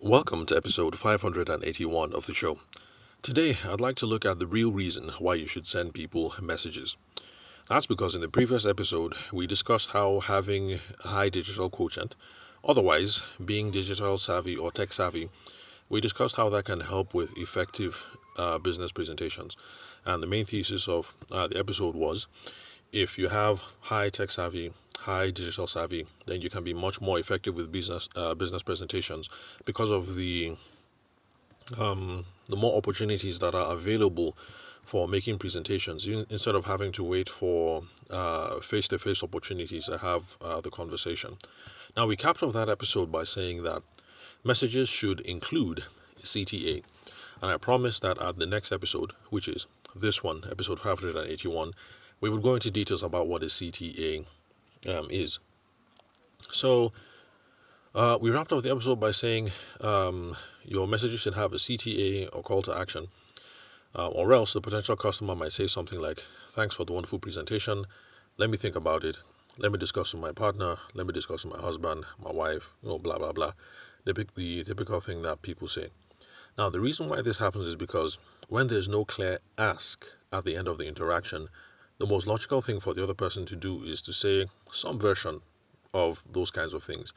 Welcome to episode 581 of the show. Today, I'd like to look at the real reason why you should send people messages. That's because in the previous episode, we discussed how having a high digital quotient, otherwise being digital savvy or tech savvy, we discussed how that can help with effective business presentations. And the main thesis of the episode was if you have high tech savvy, high digital savvy, then you can be much more effective with business presentations because of the more opportunities that are available for making presentations, instead of having to wait for face-to-face opportunities to have the conversation. Now, we capped off that episode by saying that messages should include CTA. And I promised that at the next episode, which is this one, episode 581, we would go into details about what a CTA is. So, we wrapped up the episode by saying your messages should have a CTA or call to action, or else the potential customer might say something like, "Thanks for the wonderful presentation. Let me think about it. Let me discuss with my partner. Let me discuss with my husband, my wife, blah, blah, blah." The typical thing that people say. Now, the reason why this happens is because when there's no clear ask at the end of the interaction, the most logical thing for the other person to do is to say some version of those kinds of things.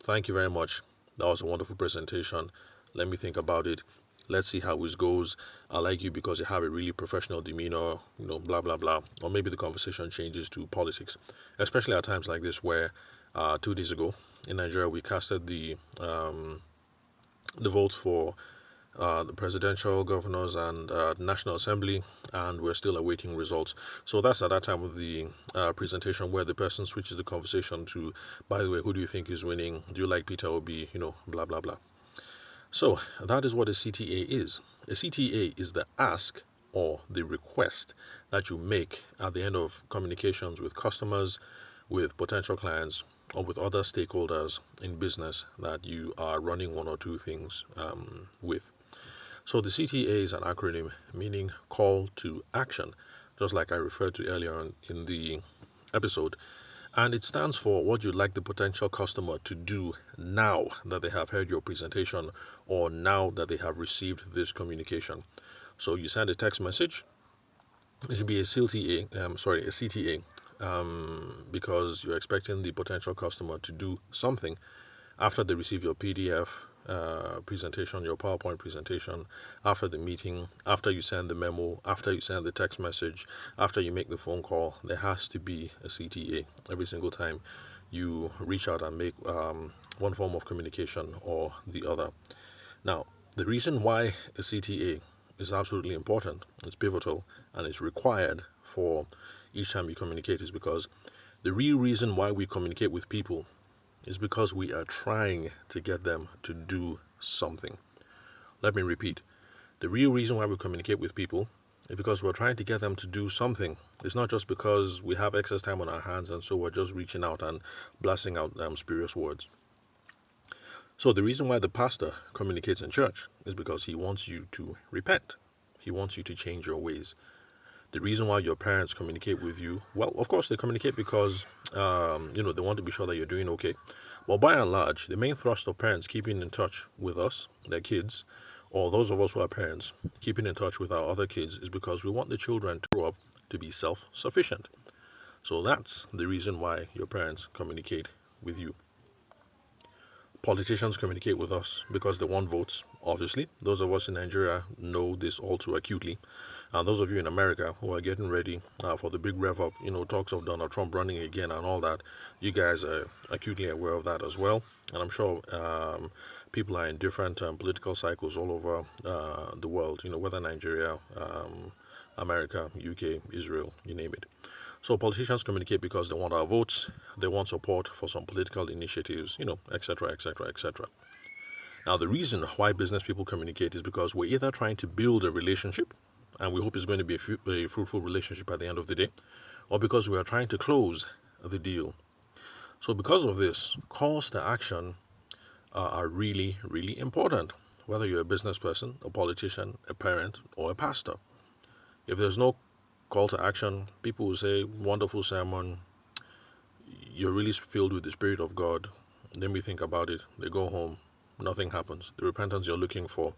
"Thank you very much. That was a wonderful presentation. Let me think about it. Let's see how it goes. I like you because you have a really professional demeanor, blah, blah, blah." Or maybe the conversation changes to politics, especially at times like this where 2 days ago in Nigeria we casted the votes for the presidential, governors, and the National Assembly, and we're still awaiting results. So that's at that time of the presentation where the person switches the conversation to, "By the way, who do you think is winning? Do you like Peter Obi? Blah, blah, blah." So that is what a CTA is. A CTA is the ask or the request that you make at the end of communications with customers, with potential clients, or with other stakeholders in business that you are running one or two things with. So the CTA is an acronym meaning call to action, just like I referred to earlier on in the episode. And it stands for what you'd like the potential customer to do now that they have heard your presentation or now that they have received this communication. So you send a text message. It should be a CTA, because you're expecting the potential customer to do something after they receive your PDF presentation, your PowerPoint presentation, after the meeting, after you send the memo, after you send the text message, after you make the phone call. There has to be a CTA every single time you reach out and make one form of communication or the other. Now, the reason why a CTA is absolutely important, it's pivotal, and it's required for each time you communicate is because the real reason why we communicate with people is because we are trying to get them to do something. Let me repeat. The real reason why we communicate with people is because we're trying to get them to do something. It's not just because we have excess time on our hands and so we're just reaching out and blasting out spurious words. So the reason why the pastor communicates in church is because he wants you to repent. He wants you to change your ways. The reason why your parents communicate with you, well, of course, they communicate because, they want to be sure that you're doing okay. But by and large, the main thrust of parents keeping in touch with us, their kids, or those of us who are parents, keeping in touch with our other kids is because we want the children to grow up to be self-sufficient. So that's the reason why your parents communicate with you. Politicians communicate with us because they want votes, obviously. Those of us in Nigeria know this all too acutely. And those of you in America who are getting ready for the big rev up, talks of Donald Trump running again and all that, you guys are acutely aware of that as well. And I'm sure people are in different political cycles all over the world, whether Nigeria, America, UK, Israel, you name it. So politicians communicate because they want our votes, they want support for some political initiatives, etc., etc., etc. Now, the reason why business people communicate is because we're either trying to build a relationship, and we hope it's going to be a fruitful relationship at the end of the day, or because we are trying to close the deal. So because of this, calls to action are really, really important, whether you're a business person, a politician, a parent, or a pastor. If there's no call to action, people will say, "Wonderful sermon, you're really filled with the Spirit of God. Then we think about it." They go home, nothing happens. The repentance you're looking for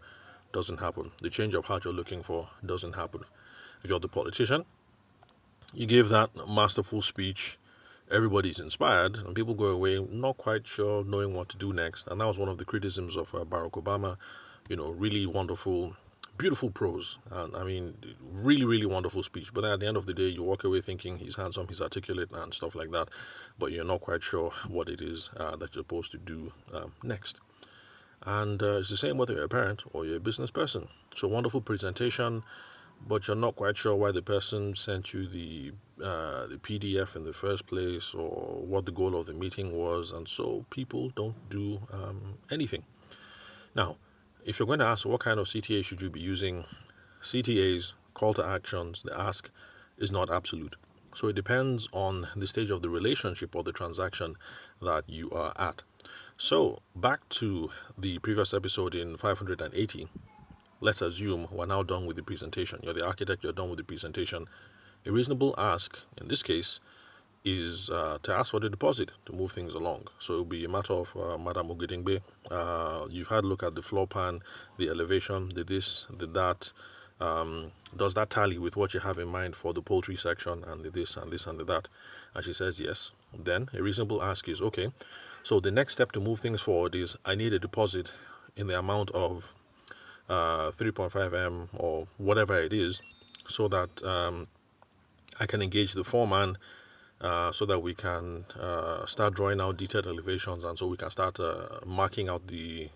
doesn't happen. The change of heart you're looking for doesn't happen. If you're the politician, you give that masterful speech, everybody's inspired, and people go away not quite sure, knowing what to do next. And that was one of the criticisms of Barack Obama. Really wonderful, beautiful prose, and I mean, really, really wonderful speech. But then at the end of the day, you walk away thinking he's handsome, he's articulate, and stuff like that, but you're not quite sure what it is that you're supposed to do next. And it's the same whether you're a parent or you're a business person. So wonderful presentation, but you're not quite sure why the person sent you the PDF in the first place, or what the goal of the meeting was, and so people don't do anything. Now, if you're going to ask what kind of CTA should you be using, CTAs, call to actions, the ask is not absolute. So it depends on the stage of the relationship or the transaction that you are at. So back to the previous episode in 580, let's assume we're now done with the presentation. You're the architect, you're done with the presentation. A reasonable ask, in this case, is to ask for the deposit to move things along. So it'll be a matter of Madam Ogedengbe. You've had a look at the floor plan, the elevation, the this, the that. Does that tally with what you have in mind for the poultry section and the this and this and the that? And she says yes. Then a reasonable ask is, okay, so the next step to move things forward is I need a deposit in the amount of 3.5M or whatever it is, so that I can engage the foreman, so that we can start drawing out detailed elevations, and so we can start marking out the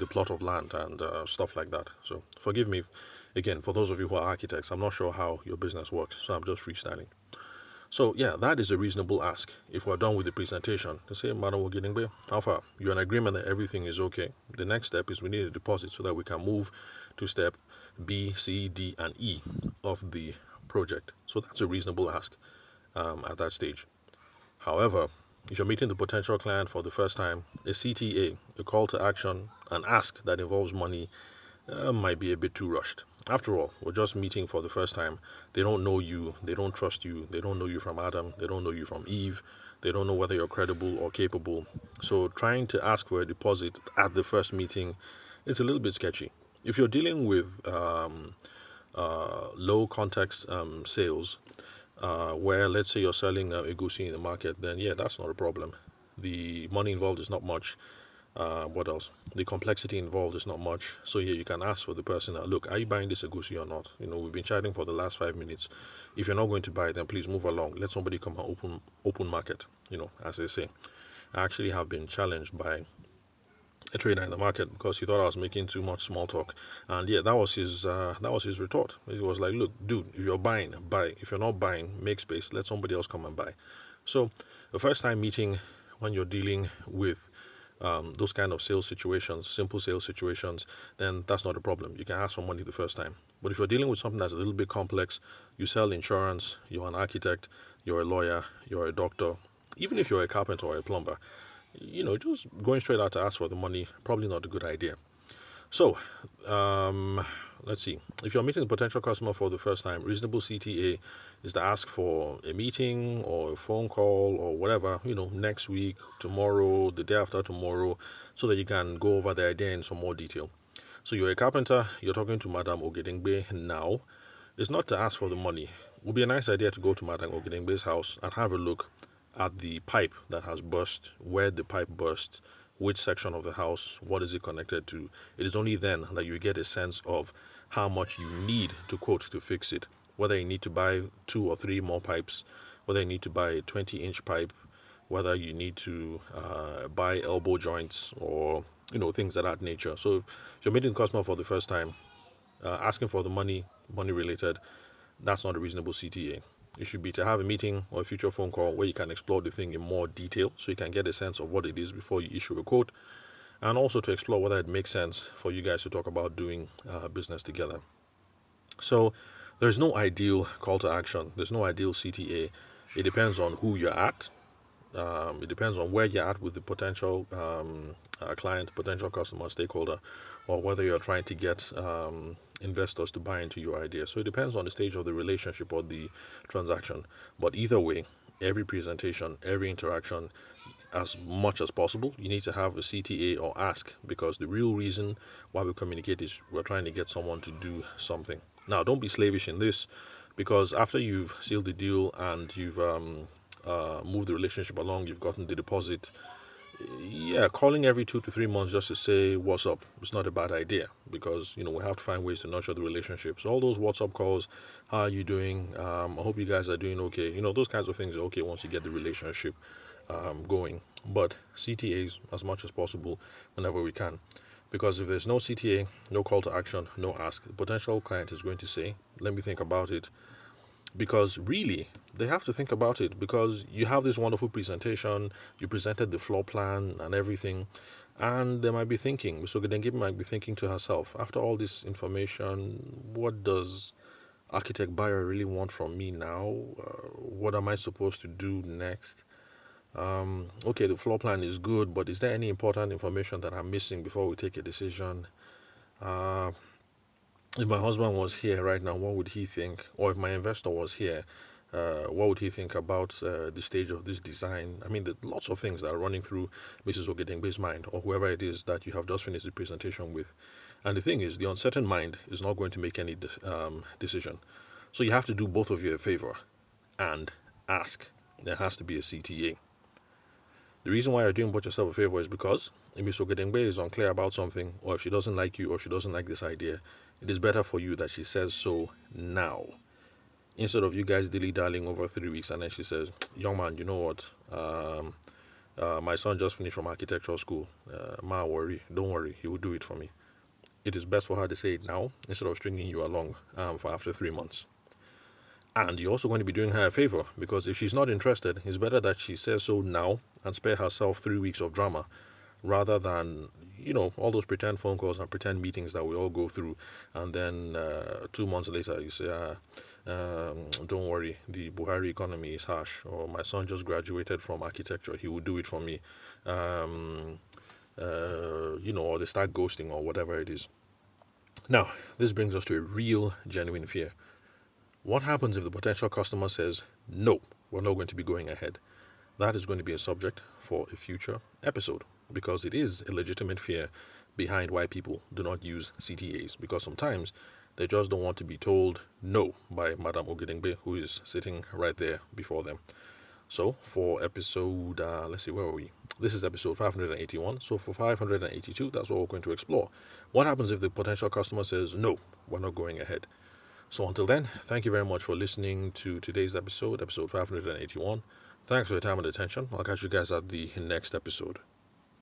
plot of land and stuff like that. So forgive me again for those of you who are architects. I'm not sure how your business works, so I'm just freestyling. So yeah, that is a reasonable ask. If we're done with the presentation, they say, Madam Ogedengbe, how far? You're in agreement that everything is okay. The next step is we need a deposit so that we can move to step B, C, D, and E of the project. So that's a reasonable ask at that stage. However, if you're meeting the potential client for the first time, a CTA, a call to action, an ask that involves money might be a bit too rushed. After all, we're just meeting for the first time. They don't know you, they don't trust you, they don't know you from Adam, they don't know you from Eve, they don't know whether you're credible or capable. So trying to ask for a deposit at the first meeting is a little bit sketchy. If you're dealing with low context sales, where let's say you're selling egusi in the market, then yeah, that's not a problem. The money involved is not much. What else? The complexity involved is not much. So yeah, you can ask for the person, look, are you buying this egusi or not? We've been chatting for the last 5 minutes. If you're not going to buy it, then please move along. Let somebody come and open market, as they say. I actually have been challenged by a trader in the market because he thought I was making too much small talk, and yeah, that was his retort. He was like, look, dude, if you're buying, buy. If you're not buying, make space, let somebody else come and buy. So the first time meeting, when you're dealing with those kind of sales situations, simple sales situations, then that's not a problem. You can ask for money the first time. But if you're dealing with something that's a little bit complex, you sell insurance, you're an architect, you're a lawyer, you're a doctor, even if you're a carpenter or a plumber, just going straight out to ask for the money, probably not a good idea. So, let's see. If you're meeting a potential customer for the first time, reasonable CTA is to ask for a meeting or a phone call or whatever, next week, tomorrow, the day after tomorrow, so that you can go over the idea in some more detail. So you're a carpenter, you're talking to Madam Ogedengbe now. It's not to ask for the money. It would be a nice idea to go to Madam Ogedengbe's house and have a look at the pipe that has burst, where the pipe burst, which section of the house, what is it connected to. It is only then that you get a sense of how much you need to quote to fix it, whether you need to buy 2 or 3 more pipes, whether you need to buy a 20-inch pipe, whether you need to buy elbow joints or things of that nature. So if you're meeting a customer for the first time, asking for the money related, that's not a reasonable CTA. It should be to have a meeting or a future phone call where you can explore the thing in more detail so you can get a sense of what it is before you issue a quote, and also to explore whether it makes sense for you guys to talk about doing business together. So there's no ideal call to action. There's no ideal CTA. It depends on who you're at. It depends on where you're at with the potential client, potential customer, stakeholder, or whether you're trying to get investors to buy into your idea. So it depends on the stage of the relationship or the transaction. But either way, every presentation, every interaction, as much as possible, you need to have a CTA or ask, because the real reason why we communicate is we're trying to get someone to do something. Now, don't be slavish in this, because after you've sealed the deal and you've moved the relationship along, you've gotten the deposit. Yeah, calling every 2 to 3 months just to say what's up is not a bad idea, because we have to find ways to nurture the relationships. All those WhatsApp calls, how are you doing? I hope you guys are doing okay. Those kinds of things are okay once you get the relationship going. But CTAs as much as possible whenever we can, because if there's no CTA, no call to action, no ask, the potential client is going to say, "Let me think about it." Because really, they have to think about it, because you have this wonderful presentation, you presented the floor plan and everything, and they might be thinking, so Gedengebe might be thinking to herself, after all this information, what does architect Bayer really want from me now? What am I supposed to do next? Okay, the floor plan is good, but is there any important information that I'm missing before we take a decision? Uh, if my husband was here right now, what would he think? Or if my investor was here, what would he think about the stage of this design? I mean, lots of things that are running through Mrs. Ogedengbe's mind, or whoever it is that you have just finished the presentation with. And the thing is, the uncertain mind is not going to make any decision. So you have to do both of you a favor and ask. There has to be a CTA. The reason why you're doing both yourself a favor is because if Ms. Ogedengbe is unclear about something, or if she doesn't like you, or she doesn't like this idea, it is better for you that she says so now, instead of you guys dilly-dallying over 3 weeks and then she says, "Young man, you know what? My son just finished from architectural school. Don't worry, he will do it for me." It is best for her to say it now instead of stringing you along for after 3 months. And you're also going to be doing her a favor, because if she's not interested, it's better that she says so now and spare herself 3 weeks of drama, rather than all those pretend phone calls and pretend meetings that we all go through, and then 2 months later you say, "Don't worry, the Buhari economy is harsh," or "My son just graduated from architecture, he will do it for me," or they start ghosting or whatever it is. Now, this brings us to a real, genuine fear. What happens if the potential customer says, "No, we're not going to be going ahead"? That is going to be a subject for a future episode, because it is a legitimate fear behind why people do not use CTAs, because sometimes they just don't want to be told no by Madam Ogedengbe, who is sitting right there before them. So for episode, let's see, where are we? This is episode 581. So for 582, that's what we're going to explore. What happens if the potential customer says, "No, we're not going ahead"? So until then, thank you very much for listening to today's episode 581. Thanks for your time and attention. I'll catch you guys at the next episode.